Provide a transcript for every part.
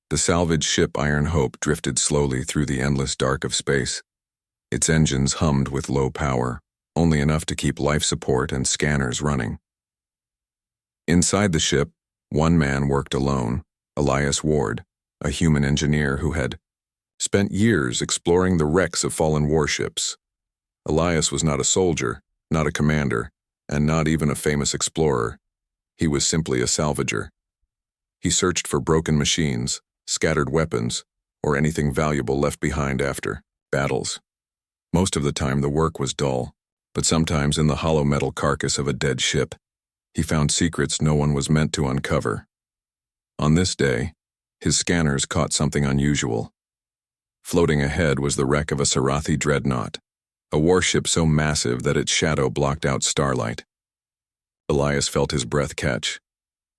The salvaged ship Iron Hope drifted slowly through the endless dark of space. Its engines hummed with low power, only enough to keep life support and scanners running. Inside the ship, one man worked alone, Elias Ward, a human engineer who had spent years exploring the wrecks of fallen warships. Elias was not a soldier, not a commander, and not even a famous explorer. He was simply a salvager. He searched for broken machines, scattered weapons, or anything valuable left behind after battles. Most of the time the work was dull, but sometimes in the hollow metal carcass of a dead ship, he found secrets no one was meant to uncover. On this day, his scanners caught something unusual. Floating ahead was the wreck of a Scifi dreadnought, a warship so massive that its shadow blocked out starlight. Elias felt his breath catch.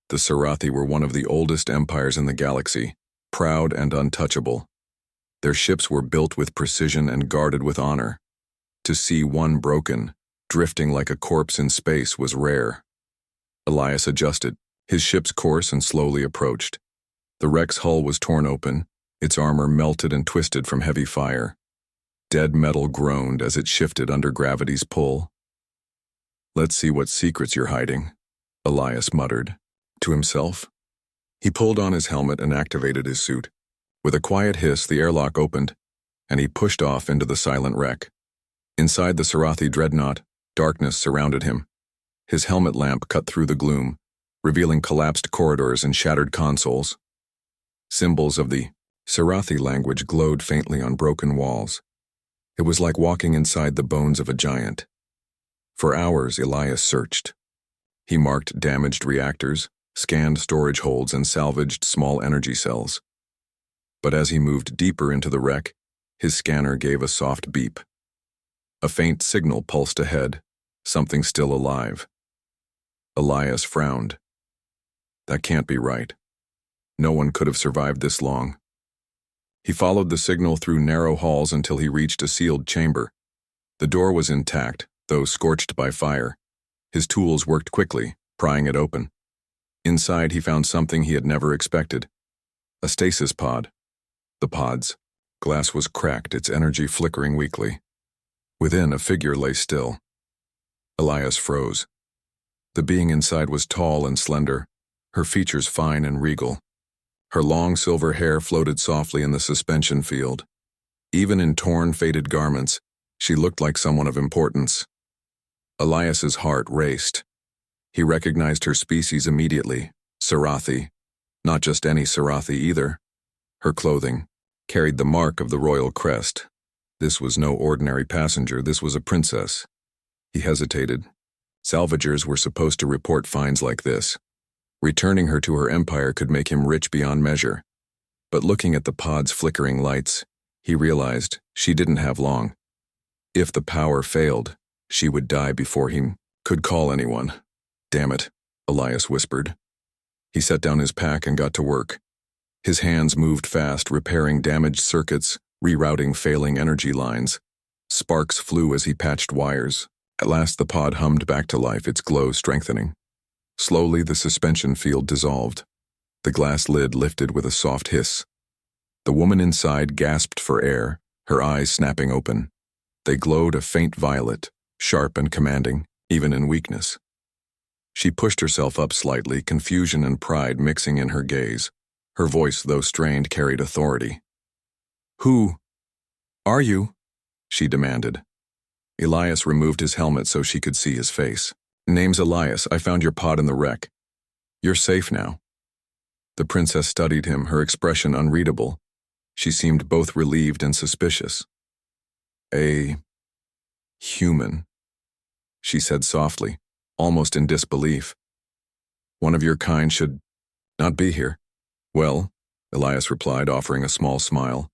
The Scifi were one of the oldest empires in the galaxy, proud and untouchable. Their ships were built with precision and guarded with honor. To see one broken, drifting like a corpse in space was rare. Elias adjusted his ship's course and slowly approached. The wreck's hull was torn open, its armor melted and twisted from heavy fire. Dead metal groaned as it shifted under gravity's pull. "Let's see what secrets you're hiding," Elias muttered to himself. He pulled on his helmet and activated his suit. With a quiet hiss, the airlock opened, and he pushed off into the silent wreck. Inside the Scifi dreadnought, darkness surrounded him. His helmet lamp cut through the gloom, revealing collapsed corridors and shattered consoles. Symbols of the Scifi language glowed faintly on broken walls. It was like walking inside the bones of a giant. For hours, Elias searched. He marked damaged reactors, scanned storage holds, and salvaged small energy cells. But as he moved deeper into the wreck, his scanner gave a soft beep. A faint signal pulsed ahead, something still alive. Elias frowned. That can't be right. No one could have survived this long. He followed the signal through narrow halls until he reached a sealed chamber. The door was intact, though scorched by fire. His tools worked quickly, prying it open. Inside he found something he had never expected. A stasis pod. The pod's glass was cracked, its energy flickering weakly. Within, a figure lay still. Elias froze. The being inside was tall and slender, her features fine and regal. Her long silver hair floated softly in the suspension field. Even in torn, faded garments, she looked like someone of importance. Elias's heart raced. He recognized her species immediately, Scifi. Not just any Scifi either. Her clothing carried the mark of the royal crest. This was no ordinary passenger, this was a princess. He hesitated. Salvagers were supposed to report finds like this. Returning her to her empire could make him rich beyond measure. But looking at the pod's flickering lights, he realized she didn't have long. If the power failed, she would die before he could call anyone. "Damn it," Elias whispered. He set down his pack and got to work. His hands moved fast, repairing damaged circuits, rerouting failing energy lines. Sparks flew as he patched wires. At last the pod hummed back to life, its glow strengthening. Slowly the suspension field dissolved. The glass lid lifted with a soft hiss. The woman inside gasped for air, her eyes snapping open. They glowed a faint violet, sharp and commanding, even in weakness. She pushed herself up slightly, confusion and pride mixing in her gaze. Her voice, though strained, carried authority. "Who are you?" she demanded. Elias removed his helmet so she could see his face. "Name's Elias. I found your pod in the wreck. You're safe now." The princess studied him, her expression unreadable. She seemed both relieved and suspicious. "A human," she said softly, almost in disbelief. "One of your kind should not be here." "Well," Elias replied, offering a small smile.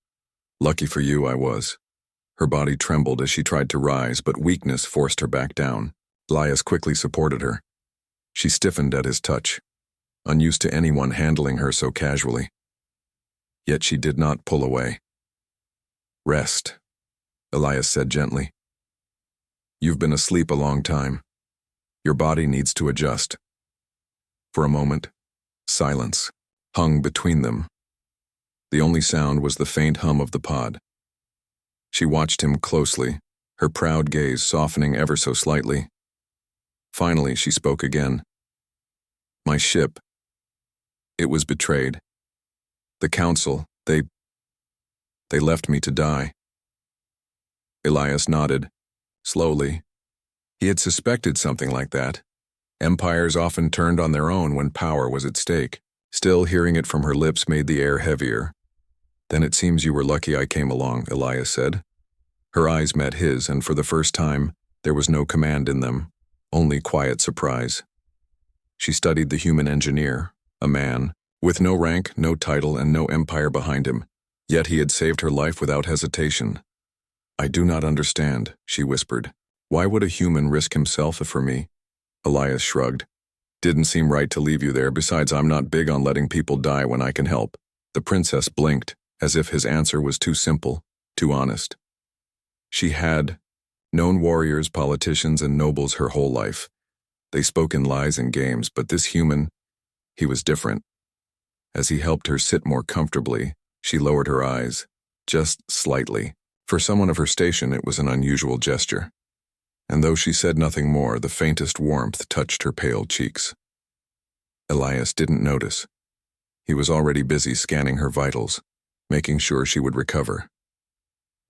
"Lucky for you, I was." Her body trembled as she tried to rise, but weakness forced her back down. Elias quickly supported her. She stiffened at his touch, unused to anyone handling her so casually. Yet she did not pull away. "Rest," Elias said gently. "You've been asleep a long time. Your body needs to adjust." For a moment, silence hung between them. The only sound was the faint hum of the pod. She watched him closely, her proud gaze softening ever so slightly. Finally, she spoke again. My ship. It was betrayed. The council, they left me to die. Elias nodded, slowly. He had suspected something like that. Empires often turned on their own when power was at stake. Still, hearing it from her lips made the air heavier. Then it seems you were lucky I came along, Elias said. Her eyes met his, and for the first time, there was no command in them, only quiet surprise. She studied the human engineer, a man, with no rank, no title, and no empire behind him. Yet he had saved her life without hesitation. I do not understand, she whispered. Why would a human risk himself for me? Elias shrugged. Didn't seem right to leave you there, besides I'm not big on letting people die when I can help. The princess blinked, as if his answer was too simple, too honest. She had known warriors, politicians, and nobles her whole life. They spoke in lies and games, but this human, he was different. As he helped her sit more comfortably, she lowered her eyes, just slightly. For someone of her station, it was an unusual gesture. And though she said nothing more, the faintest warmth touched her pale cheeks. Elias didn't notice. He was already busy scanning her vitals, making sure she would recover.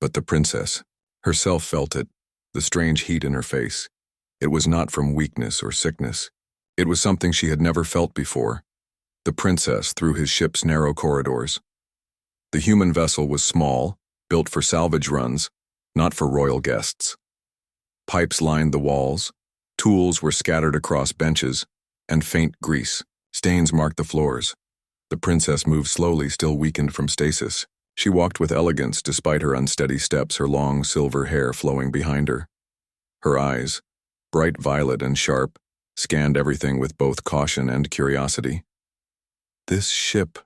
But the princess herself felt it, the strange heat in her face. It was not from weakness or sickness. It was something she had never felt before. The princess through his ship's narrow corridors. The human vessel was small, built for salvage runs, not for royal guests. Pipes lined the walls, tools were scattered across benches, and faint grease stains marked the floors. The princess moved slowly, still weakened from stasis. She walked with elegance despite her unsteady steps, her long silver hair flowing behind her. Her eyes, bright violet and sharp, scanned everything with both caution and curiosity. This ship,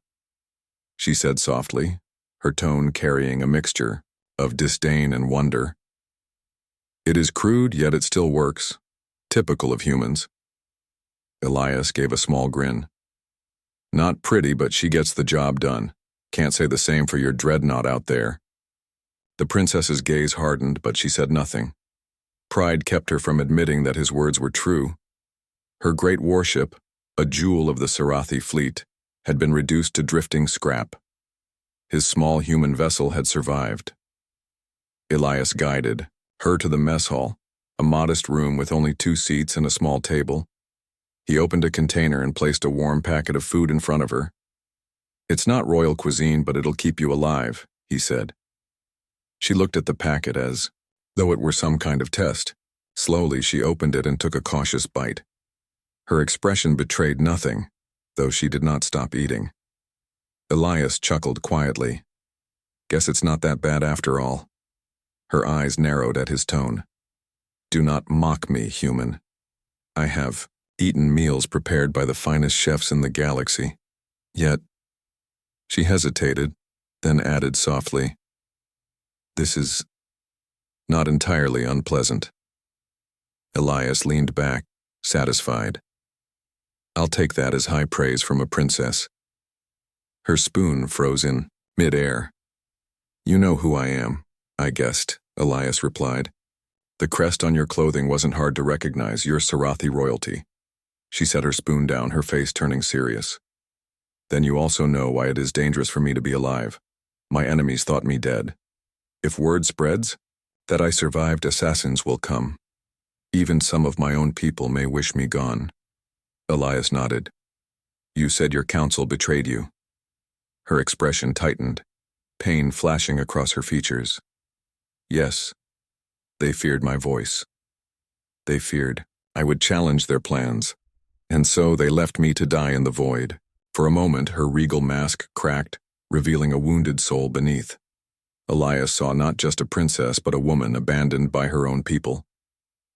she said softly, her tone carrying a mixture of disdain and wonder. It is crude, yet it still works. Typical of humans. Elias gave a small grin. Not pretty, but she gets the job done. Can't say the same for your dreadnought out there. The princess's gaze hardened, but she said nothing. Pride kept her from admitting that his words were true. Her great warship, a jewel of the Scifi fleet, had been reduced to drifting scrap. His small human vessel had survived. Elias guided her to the mess hall, a modest room with only 2 seats and a small table. He opened a container and placed a warm packet of food in front of her. It's not royal cuisine, but it'll keep you alive, he said. She looked at the packet as though it were some kind of test. Slowly, she opened it and took a cautious bite. Her expression betrayed nothing, though she did not stop eating. Elias chuckled quietly. Guess it's not that bad after all. Her eyes narrowed at his tone. Do not mock me, human. I have eaten meals prepared by the finest chefs in the galaxy. Yet, she hesitated, then added softly, this is not entirely unpleasant. Elias leaned back, satisfied. I'll take that as high praise from a princess. Her spoon froze in mid-air. You know who I am, I guessed, Elias replied. The crest on your clothing wasn't hard to recognize. You're Scifi royalty. She set her spoon down, her face turning serious. Then you also know why it is dangerous for me to be alive. My enemies thought me dead. If word spreads that I survived, assassins will come. Even some of my own people may wish me gone. Elias nodded. You said your council betrayed you. Her expression tightened, pain flashing across her features. Yes, they feared my voice. They feared I would challenge their plans, and so they left me to die in the void. For a moment, her regal mask cracked, revealing a wounded soul beneath. Elias saw not just a princess, but a woman abandoned by her own people.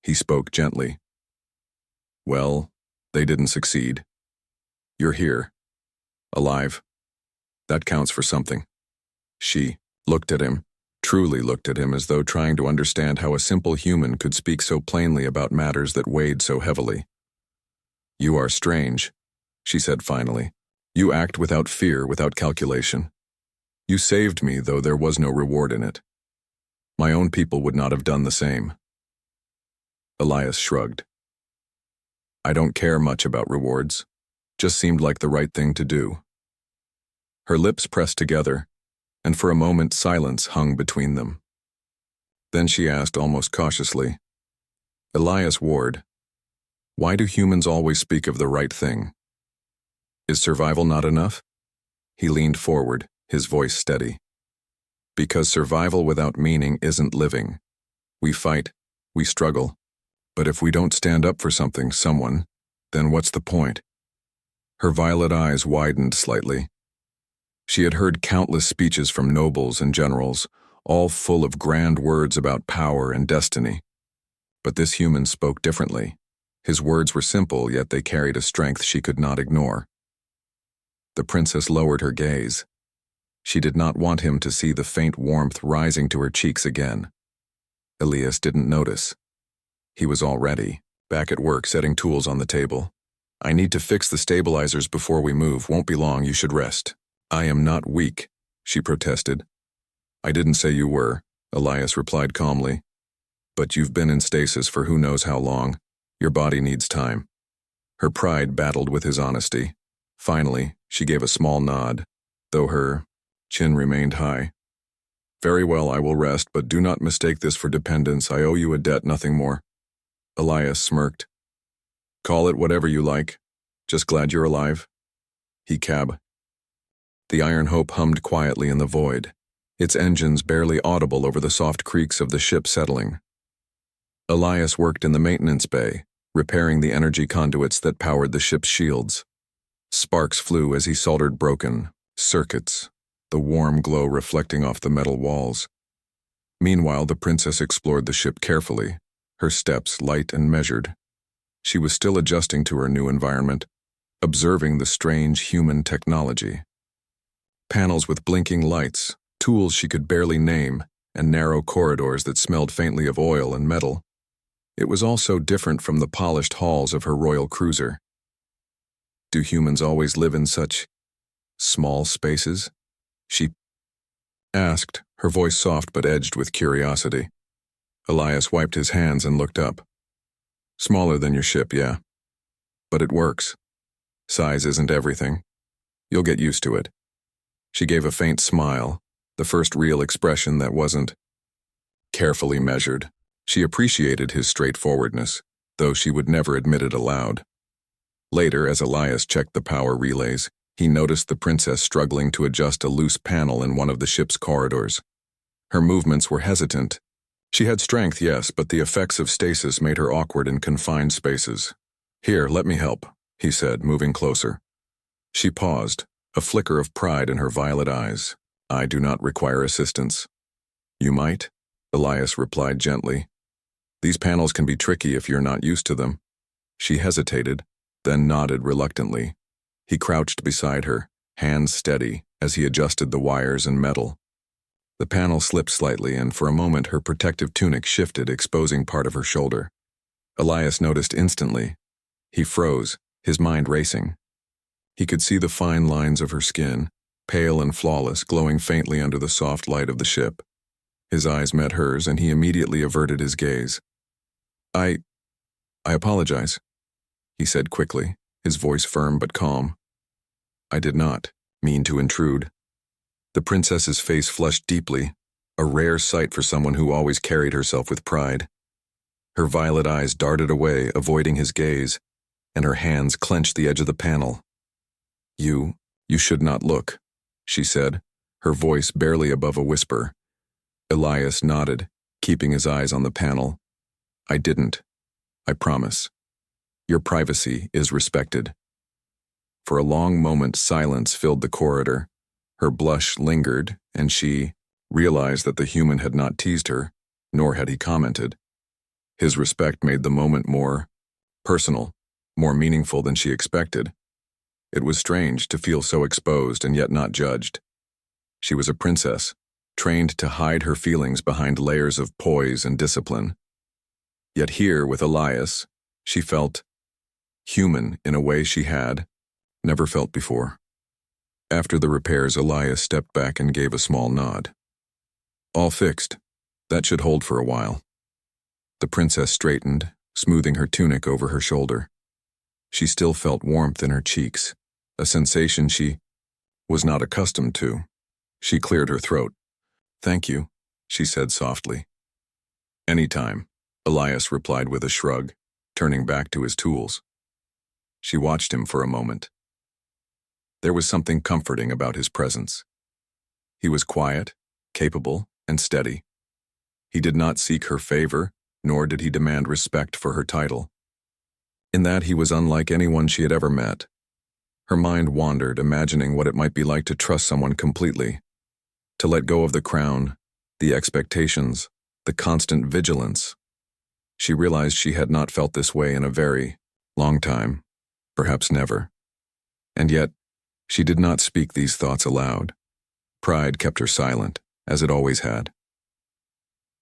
He spoke gently. Well, they didn't succeed. You're here, alive. That counts for something. She looked at him, truly looked at him, as though trying to understand how a simple human could speak so plainly about matters that weighed so heavily. You are strange, she said finally. You act without fear, without calculation. You saved me, though there was no reward in it. My own people would not have done the same. Elias shrugged. I don't care much about rewards. Just seemed like the right thing to do. Her lips pressed together, and for a moment silence hung between them. Then she asked almost cautiously, Elias Ward, why do humans always speak of the right thing? Is survival not enough? He leaned forward, his voice steady. Because survival without meaning isn't living. We fight, we struggle, but if we don't stand up for something, someone, then what's the point? Her violet eyes widened slightly. She had heard countless speeches from nobles and generals, all full of grand words about power and destiny. But this human spoke differently. His words were simple, yet they carried a strength she could not ignore. The princess lowered her gaze. She did not want him to see the faint warmth rising to her cheeks again. Elias didn't notice. He was already back at work setting tools on the table. I need to fix the stabilizers before we move. Won't be long, you should rest. I am not weak, she protested. I didn't say you were, Elias replied calmly. But you've been in stasis for who knows how long. Your body needs time. Her pride battled with his honesty. Finally, she gave a small nod, though her chin remained high. Very well, I will rest, but do not mistake this for dependence. I owe you a debt, nothing more. Elias smirked. Call it whatever you like. Just glad you're alive. He cab. The Iron Hope hummed quietly in the void, its engines barely audible over the soft creaks of the ship settling. Elias worked in the maintenance bay, repairing the energy conduits that powered the ship's shields. Sparks flew as he soldered broken circuits, the warm glow reflecting off the metal walls. Meanwhile, the princess explored the ship carefully, her steps light and measured. She was still adjusting to her new environment, observing the strange human technology. Panels with blinking lights, tools she could barely name, and narrow corridors that smelled faintly of oil and metal. It was all so different from the polished halls of her royal cruiser. Do humans always live in such small spaces? She asked, her voice soft but edged with curiosity. Elias wiped his hands and looked up. Smaller than your ship, yeah. But it works. Size isn't everything. You'll get used to it. She gave a faint smile, the first real expression that wasn't carefully measured. She appreciated his straightforwardness, though she would never admit it aloud. Later, as Elias checked the power relays, he noticed the princess struggling to adjust a loose panel in one of the ship's corridors. Her movements were hesitant. She had strength, yes, but the effects of stasis made her awkward in confined spaces. Here, let me help, he said, moving closer. She paused, a flicker of pride in her violet eyes. I do not require assistance. You might, Elias replied gently. These panels can be tricky if you're not used to them. She hesitated, then nodded reluctantly. He crouched beside her, hands steady, as he adjusted the wires and metal. The panel slipped slightly, and for a moment her protective tunic shifted, exposing part of her shoulder. Elias noticed instantly. He froze, his mind racing. He could see the fine lines of her skin, pale and flawless, glowing faintly under the soft light of the ship. His eyes met hers, and he immediately averted his gaze. I apologize, he said quickly, his voice firm but calm. I did not mean to intrude. The princess's face flushed deeply, a rare sight for someone who always carried herself with pride. Her violet eyes darted away, avoiding his gaze, and her hands clenched the edge of the panel. You should not look, she said, her voice barely above a whisper. Elias nodded, keeping his eyes on the panel. I didn't. I promise. Your privacy is respected. For a long moment, silence filled the corridor. Her blush lingered, and she realized that the human had not teased her, nor had he commented. His respect made the moment more personal, more meaningful than she expected. It was strange to feel so exposed and yet not judged. She was a princess, trained to hide her feelings behind layers of poise and discipline. Yet here, with Elias, she felt human in a way she had never felt before. After the repairs, Elias stepped back and gave a small nod. All fixed. That should hold for a while. The princess straightened, smoothing her tunic over her shoulder. She still felt warmth in her cheeks, a sensation she was not accustomed to. She cleared her throat. "Thank you," she said softly. "Anytime," Elias replied with a shrug, turning back to his tools. She watched him for a moment. There was something comforting about his presence. He was quiet, capable, and steady. He did not seek her favor, nor did he demand respect for her title. In that, he was unlike anyone she had ever met. Her mind wandered, imagining what it might be like to trust someone completely, to let go of the crown, the expectations, the constant vigilance. She realized she had not felt this way in a very long time, perhaps never. And yet, she did not speak these thoughts aloud. Pride kept her silent, as it always had.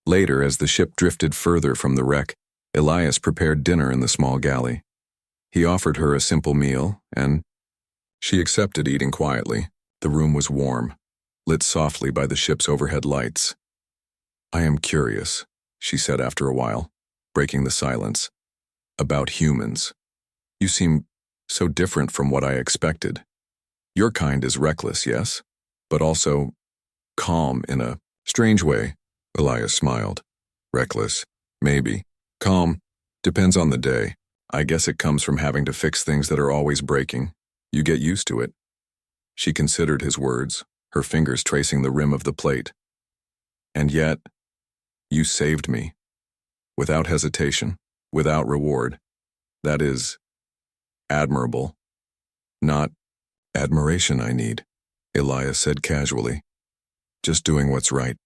Later, as the ship drifted further from the wreck, Elias prepared dinner in the small galley. He offered her a simple meal, and she accepted, eating quietly. The room was warm, lit softly by the ship's overhead lights. "I am curious," she said after a while, breaking the silence, "about humans. You seem so different from what I expected. Your kind is reckless, yes, but also calm in a strange way." Elias smiled. "Reckless, maybe. Calm, depends on the day. I guess it comes from having to fix things that are always breaking. You get used to it." She considered his words, her fingers tracing the rim of the plate. "And yet, you saved me. Without hesitation, without reward. That is admirable. Not admiration I need," Elias said casually. "Just doing what's right."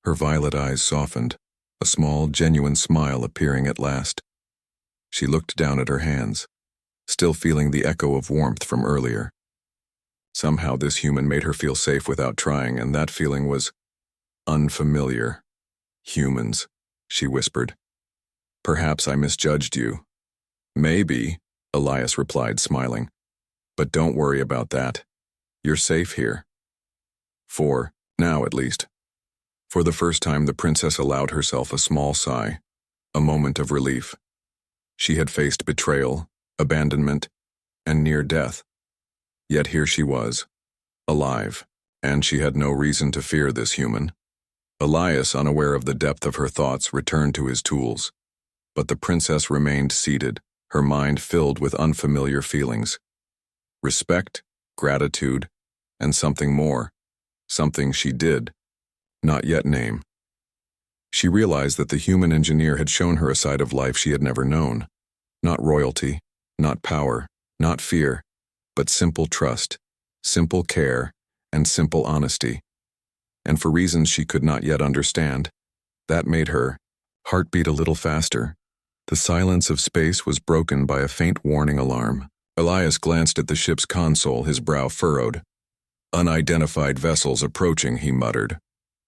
Her violet eyes softened, a small, genuine smile appearing at last. She looked down at her hands, still feeling the echo of warmth from earlier. Somehow this human made her feel safe without trying, and that feeling was unfamiliar. "Humans," she whispered. "Perhaps I misjudged you." "Maybe," Elias replied, smiling. "But don't worry about that. You're safe here. For now, at least." For the first time, the princess allowed herself a small sigh, a moment of relief. She had faced betrayal, abandonment, and near death. Yet here she was, alive, and she had no reason to fear this human. Elias, unaware of the depth of her thoughts, returned to his tools. But the princess remained seated, her mind filled with unfamiliar feelings. Respect, gratitude, and something more, something she did not yet name. She realized that the human engineer had shown her a side of life she had never known. Not royalty, not power, not fear, but simple trust, simple care, and simple honesty. And for reasons she could not yet understand, that made her heart beat a little faster. The silence of space was broken by a faint warning alarm. Elias glanced at the ship's console, his brow furrowed. "Unidentified vessels approaching," he muttered.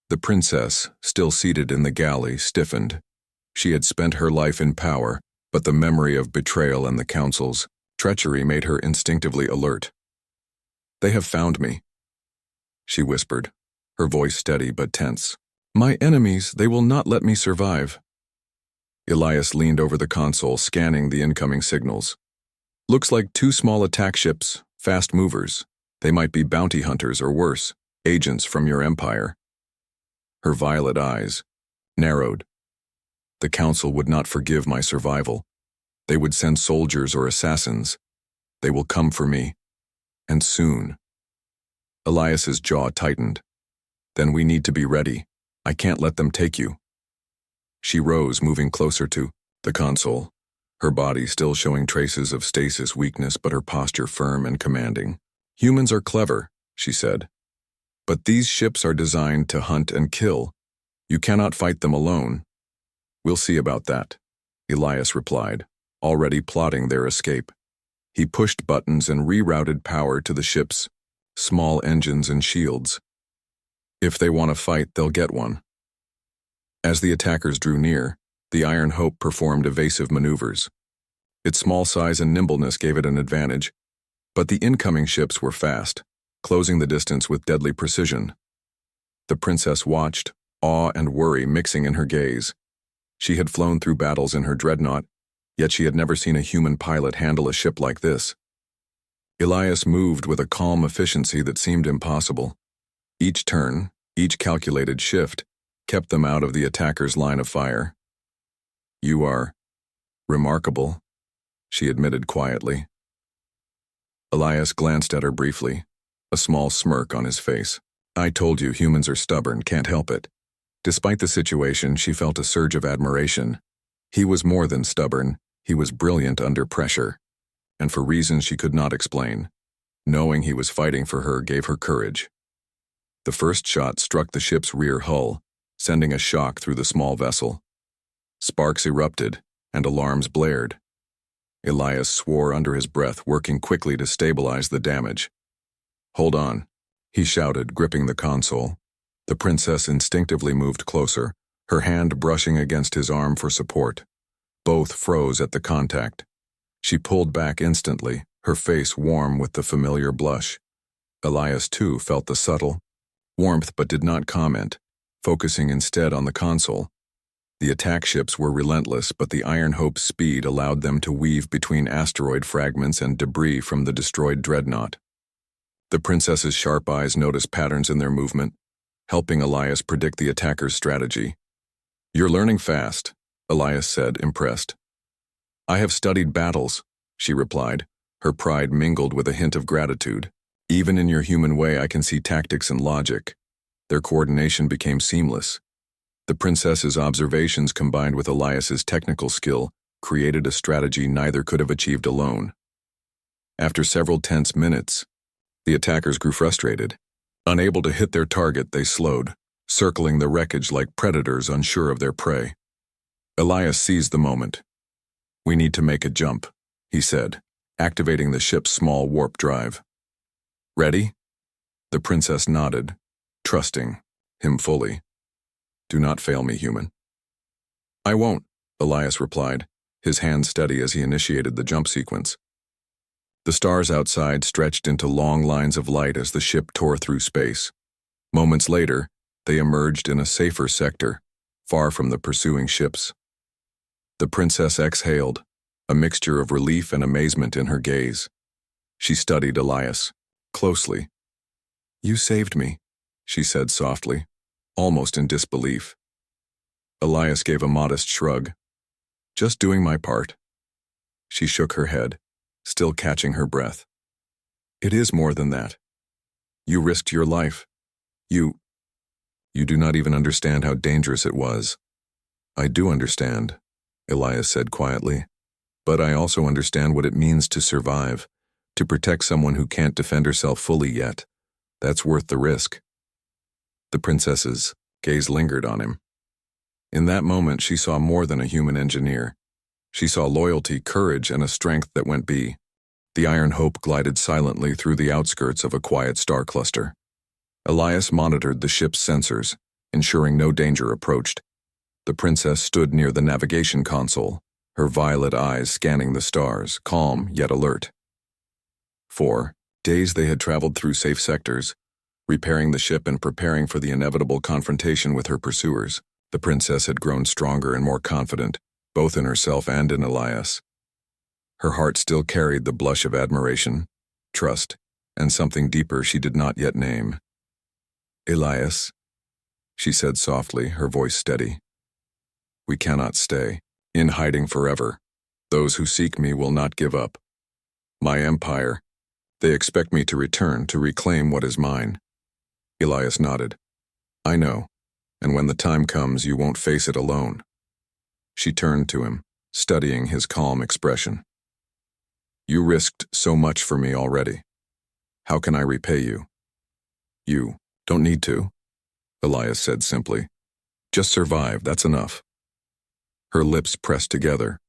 The princess, still seated in the galley, stiffened. She had spent her life in power, but the memory of betrayal and the council's treachery made her instinctively alert. "They have found me," she whispered, her voice steady but tense. "My enemies, they will not let me survive." Elias leaned over the console, scanning the incoming signals. "Looks like 2 small attack ships, fast movers. They might be bounty hunters or worse, agents from your empire." Her violet eyes narrowed. "The council would not forgive my survival. They would send soldiers or assassins. They will come for me. And soon." Elias's jaw tightened. "Then we need to be ready. I can't let them take you." She rose, moving closer to the console, her body still showing traces of stasis weakness but her posture firm and commanding. "Humans are clever," she said. "But these ships are designed to hunt and kill. You cannot fight them alone." "We'll see about that," Elias replied, already plotting their escape. He pushed buttons and rerouted power to the ship's small engines and shields. If they want to fight, they'll get one. As the attackers drew near, the Iron Hope performed evasive maneuvers. Its small size and nimbleness gave it an advantage, but the incoming ships were fast, closing the distance with deadly precision. The princess watched, awe and worry mixing in her gaze. She had flown through battles in her dreadnought, yet she had never seen a human pilot handle a ship like this. Elias moved with a calm efficiency that seemed impossible. Each turn, each calculated shift, kept them out of the attacker's line of fire. "You are remarkable," she admitted quietly. Elias glanced at her briefly, a small smirk on his face. "I told you humans are stubborn, can't help it." Despite the situation, she felt a surge of admiration. He was more than stubborn, he was brilliant under pressure, and for reasons she could not explain. Knowing he was fighting for her gave her courage. The first shot struck the ship's rear hull, sending a shock through the small vessel. Sparks erupted, and alarms blared. Elias swore under his breath, working quickly to stabilize the damage. "Hold on," he shouted, gripping the console. The princess instinctively moved closer, her hand brushing against his arm for support. Both froze at the contact. She pulled back instantly, her face warm with the familiar blush. Elias, too, felt the subtle warmth but did not comment, focusing instead on the console. The attack ships were relentless, but the Iron Hope's speed allowed them to weave between asteroid fragments and debris from the destroyed dreadnought. The princess's sharp eyes noticed patterns in their movement, helping Elias predict the attacker's strategy. "You're learning fast," Elias said, impressed. "I have studied battles," she replied, her pride mingled with a hint of gratitude. "Even in your human way, I can see tactics and logic." Their coordination became seamless. The princess's observations combined with Elias's technical skill created a strategy neither could have achieved alone. After several tense minutes, the attackers grew frustrated. Unable to hit their target, they slowed, circling the wreckage like predators unsure of their prey. Elias seized the moment. "We need to make a jump," he said, activating the ship's small warp drive. "Ready?" The princess nodded, trusting him fully. "Do not fail me, human." "I won't," Elias replied, his hand steady as he initiated the jump sequence. The stars outside stretched into long lines of light as the ship tore through space. Moments later, they emerged in a safer sector, far from the pursuing ships. The princess exhaled, a mixture of relief and amazement in her gaze. She studied Elias closely. "You saved me," she said softly, almost in disbelief. Elias gave a modest shrug. "Just doing my part." She shook her head, still catching her breath. "It is more than that. You risked your life. You do not even understand how dangerous it was." "I do understand," Elias said quietly. "But I also understand what it means to survive, to protect someone who can't defend herself fully yet. That's worth the risk." The princess's gaze lingered on him. In that moment, she saw more than a human engineer. She saw loyalty, courage, and a strength that went beyond. The Iron Hope glided silently through the outskirts of a quiet star cluster. Elias monitored the ship's sensors, ensuring no danger approached. The princess stood near the navigation console, her violet eyes scanning the stars, calm yet alert. For days they had traveled through safe sectors, repairing the ship and preparing for the inevitable confrontation with her pursuers. The princess had grown stronger and more confident, both in herself and in Elias. Her heart still carried the blush of admiration, trust, and something deeper she did not yet name. "Elias," she said softly, her voice steady. "We cannot stay in hiding forever. Those who seek me will not give up. My empire, they expect me to return to reclaim what is mine." Elias nodded. "I know, and when the time comes, you won't face it alone." She turned to him, studying his calm expression. "You risked so much for me already. How can I repay you?" "You don't need to," Elias said simply. "Just survive, that's enough." Her lips pressed together.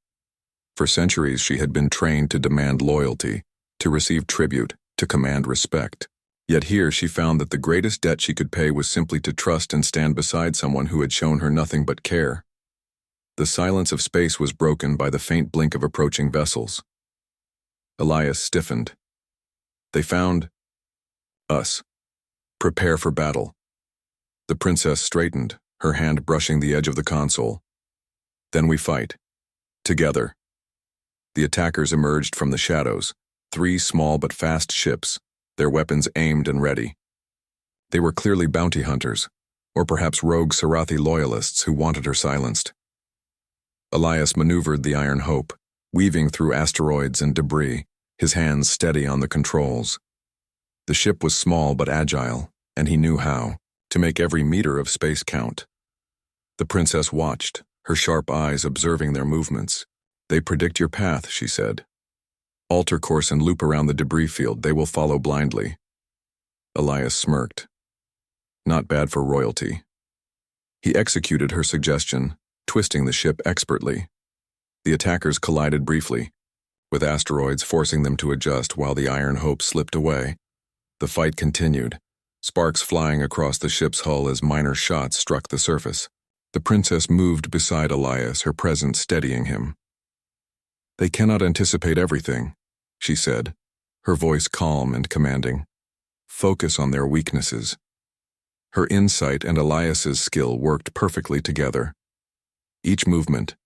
For centuries she had been trained to demand loyalty, to receive tribute, to command respect. Yet here she found that the greatest debt she could pay was simply to trust and stand beside someone who had shown her nothing but care. The silence of space was broken by the faint blink of approaching vessels. Elias stiffened. They found Us. Prepare for battle. The princess straightened, her hand brushing the edge of the console. Then we fight. Together. The attackers emerged from the shadows, 3 small but fast ships, their weapons aimed and ready. They were clearly bounty hunters, or perhaps rogue Sarathi loyalists who wanted her silenced. Elias maneuvered the Iron Hope, weaving through asteroids and debris, his hands steady on the controls. The ship was small but agile, and he knew how, to make every meter of space count. The princess watched, her sharp eyes observing their movements. They predict your path, she said. Alter course and loop around the debris field, they will follow blindly. Elias smirked. Not bad for royalty. He executed her suggestion, twisting the ship expertly. The attackers collided briefly, with asteroids forcing them to adjust while the Iron Hope slipped away. The fight continued, sparks flying across the ship's hull as minor shots struck the surface. The princess moved beside Elias, her presence steadying him. They cannot anticipate everything, she said, her voice calm and commanding. Focus on their weaknesses. Her insight and Elias's skill worked perfectly together. Each movement,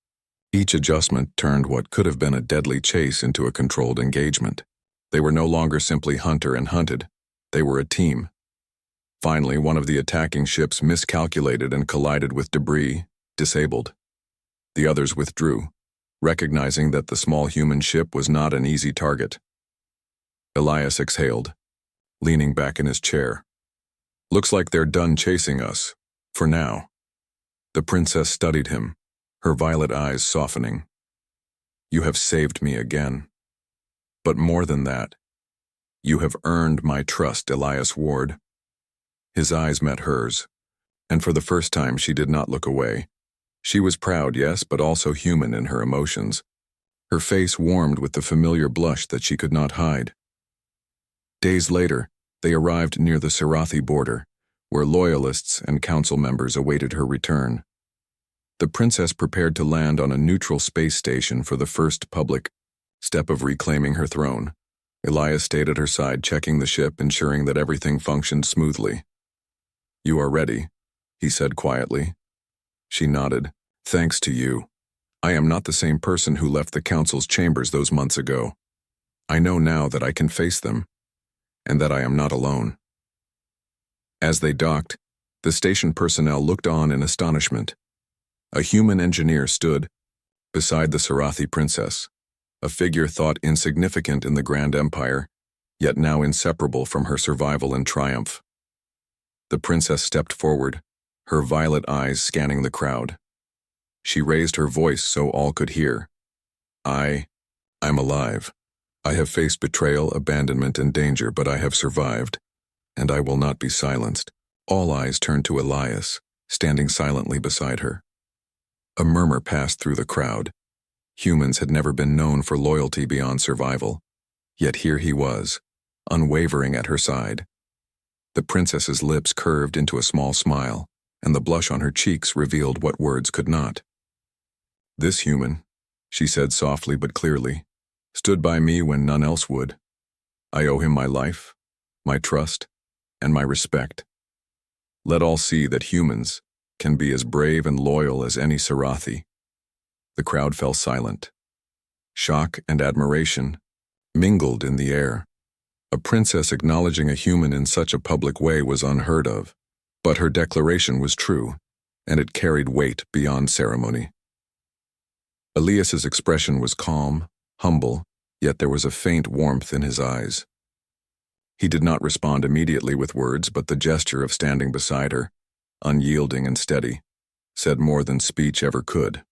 each adjustment turned what could have been a deadly chase into a controlled engagement. They were no longer simply hunter and hunted. They were a team. Finally, one of the attacking ships miscalculated and collided with debris, disabled. The others withdrew, recognizing that the small human ship was not an easy target. Elias exhaled, leaning back in his chair. Looks like they're done chasing us, for now. The princess studied him, her violet eyes softening. You have saved me again. But more than that, you have earned my trust, Elias Ward. His eyes met hers, and for the first time she did not look away. She was proud, yes, but also human in her emotions. Her face warmed with the familiar blush that she could not hide. Days later, they arrived near the Sarathi border, where loyalists and council members awaited her return. The princess prepared to land on a neutral space station for the first public step of reclaiming her throne. Elias stayed at her side, checking the ship, ensuring that everything functioned smoothly. You are ready, he said quietly. She nodded. Thanks to you. I am not the same person who left the council's chambers those months ago. I know now that I can face them, and that I am not alone. As they docked, the station personnel looked on in astonishment. A human engineer stood beside the Sarathi princess, a figure thought insignificant in the Grand Empire, yet now inseparable from her survival and triumph. The princess stepped forward, her violet eyes scanning the crowd. She raised her voice so all could hear. I'm alive. I have faced betrayal, abandonment, and danger, but I have survived, and I will not be silenced. All eyes turned to Elias, standing silently beside her. A murmur passed through the crowd. Humans had never been known for loyalty beyond survival, yet here he was, unwavering at her side. The princess's lips curved into a small smile, and the blush on her cheeks revealed what words could not. This human, she said softly but clearly, stood by me when none else would. I owe him my life, my trust, and my respect. Let all see that humans can be as brave and loyal as any Sarathi. The crowd fell silent. Shock and admiration mingled in the air. A princess acknowledging a human in such a public way was unheard of, but her declaration was true, and it carried weight beyond ceremony. Elias's expression was calm, humble, yet there was a faint warmth in his eyes. He did not respond immediately with words, but the gesture of standing beside her, unyielding and steady, said more than speech ever could.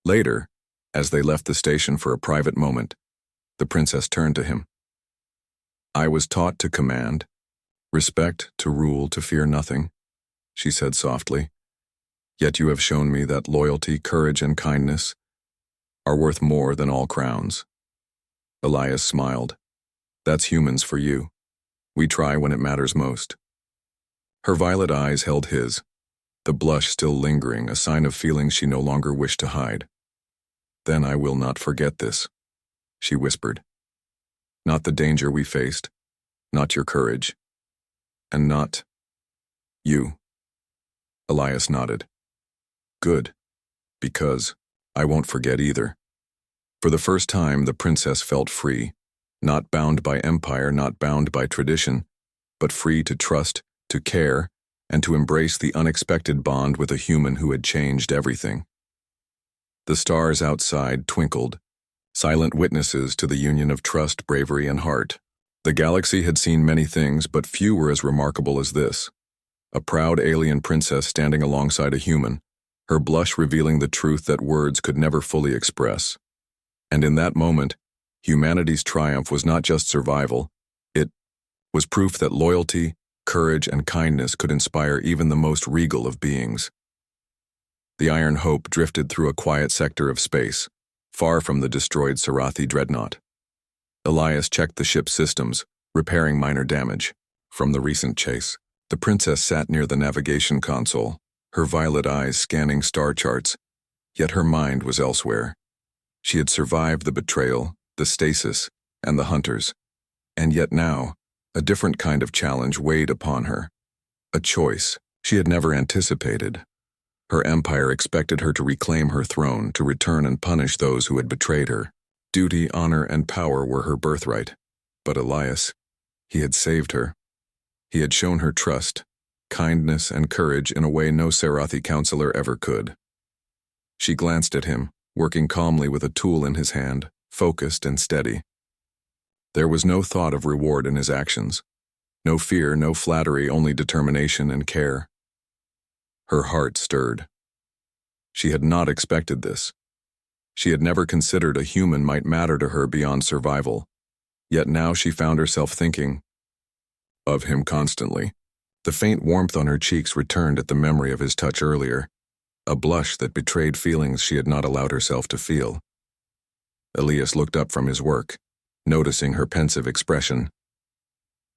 Later, as they left the station for a private moment, the princess turned to him. I was taught to command, respect, to rule, to fear nothing, she said softly. Yet you have shown me that loyalty, courage, and kindness are worth more than all crowns. Elias smiled. That's humans for you. We try when it matters most. Her violet eyes held his, the blush still lingering, a sign of feelings she no longer wished to hide. Then I will not forget this, she whispered. Not the danger we faced, not your courage. And not you. Elias nodded. Good, because I won't forget either. For the first time, the princess felt free, not bound by empire, not bound by tradition, but free to trust, to care, and to embrace the unexpected bond with a human who had changed everything. The stars outside twinkled, silent witnesses to the union of trust, bravery, and heart. The galaxy had seen many things, but few were as remarkable as this. A proud alien princess standing alongside a human, her blush revealing the truth that words could never fully express. And in that moment, humanity's triumph was not just survival, it was proof that loyalty, courage, and kindness could inspire even the most regal of beings. The Iron Hope drifted through a quiet sector of space, far from the destroyed Sarathi dreadnought. Elias checked the ship's systems, repairing minor damage. From the recent chase, the princess sat near the navigation console, her violet eyes scanning star charts, yet her mind was elsewhere. She had survived the betrayal, the stasis, and the hunters, and yet now, a different kind of challenge weighed upon her. A choice she had never anticipated. Her empire expected her to reclaim her throne, to return and punish those who had betrayed her. Duty, honor, and power were her birthright. But Elias, he had saved her. He had shown her trust, kindness, and courage in a way no Sarathi counselor ever could. She glanced at him, working calmly with a tool in his hand, focused and steady. There was no thought of reward in his actions. No fear, no flattery, only determination and care. Her heart stirred. She had not expected this. She had never considered a human might matter to her beyond survival. Yet now she found herself thinking of him constantly. The faint warmth on her cheeks returned at the memory of his touch earlier, a blush that betrayed feelings she had not allowed herself to feel. Elias looked up from his work, noticing her pensive expression.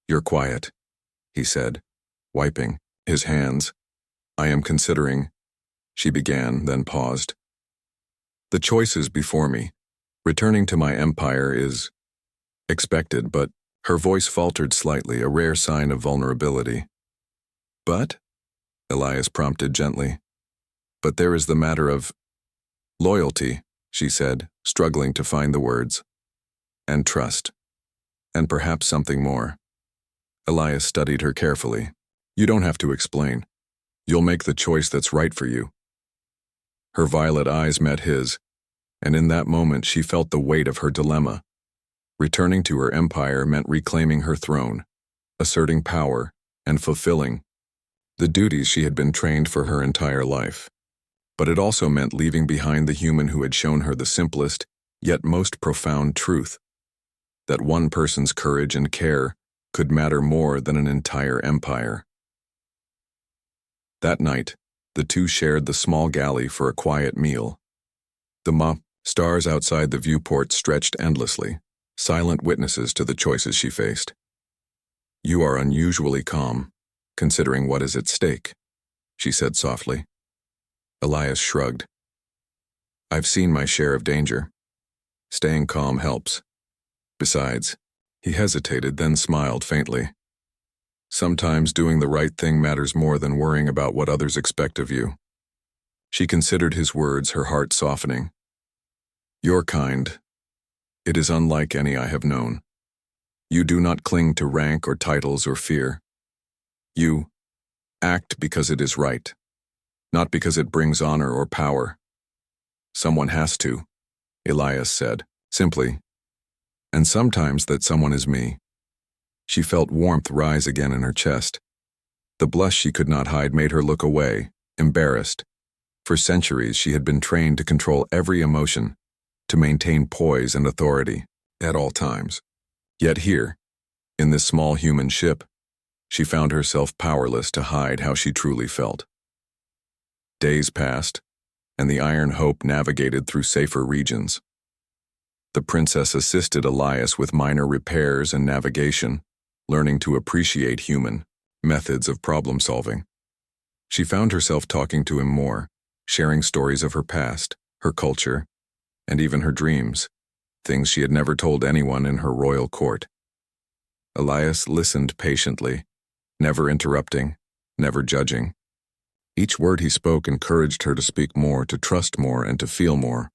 "You're quiet," he said, wiping his hands. "I am considering," she began, then paused. "The choice is before me. Returning to my empire is expected," but her voice faltered slightly, a rare sign of vulnerability. "But?" Elias prompted gently. "But there is the matter of loyalty," she said, struggling to find the words. "And trust. And perhaps something more." Elias studied her carefully. "You don't have to explain. You'll make the choice that's right for you." Her violet eyes met his, and in that moment she felt the weight of her dilemma. Returning to her empire meant reclaiming her throne, asserting power, and fulfilling the duties she had been trained for her entire life. But it also meant leaving behind the human who had shown her the simplest, yet most profound truth, that one person's courage and care could matter more than an entire empire. That night, the two shared the small galley for a quiet meal. The stars outside the viewport stretched endlessly, silent witnesses to the choices she faced. "You are unusually calm, considering what is at stake," she said softly. Elias shrugged. "I've seen my share of danger. Staying calm helps. Besides," he hesitated, then smiled faintly. "Sometimes doing the right thing matters more than worrying about what others expect of you." She considered his words, her heart softening. "Your kind. It is unlike any I have known. You do not cling to rank or titles or fear. You act because it is right, not because it brings honor or power." "Someone has to," Elias said, simply. "And sometimes that someone is me." She felt warmth rise again in her chest. The blush she could not hide made her look away, embarrassed. For centuries she had been trained to control every emotion, to maintain poise and authority at all times. Yet here, in this small human ship, she found herself powerless to hide how she truly felt. Days passed, and the Iron Hope navigated through safer regions. The princess assisted Elias with minor repairs and navigation, learning to appreciate human methods of problem-solving. She found herself talking to him more, sharing stories of her past, her culture, and even her dreams, things she had never told anyone in her royal court. Elias listened patiently, never interrupting, never judging. Each word he spoke encouraged her to speak more, to trust more, and to feel more.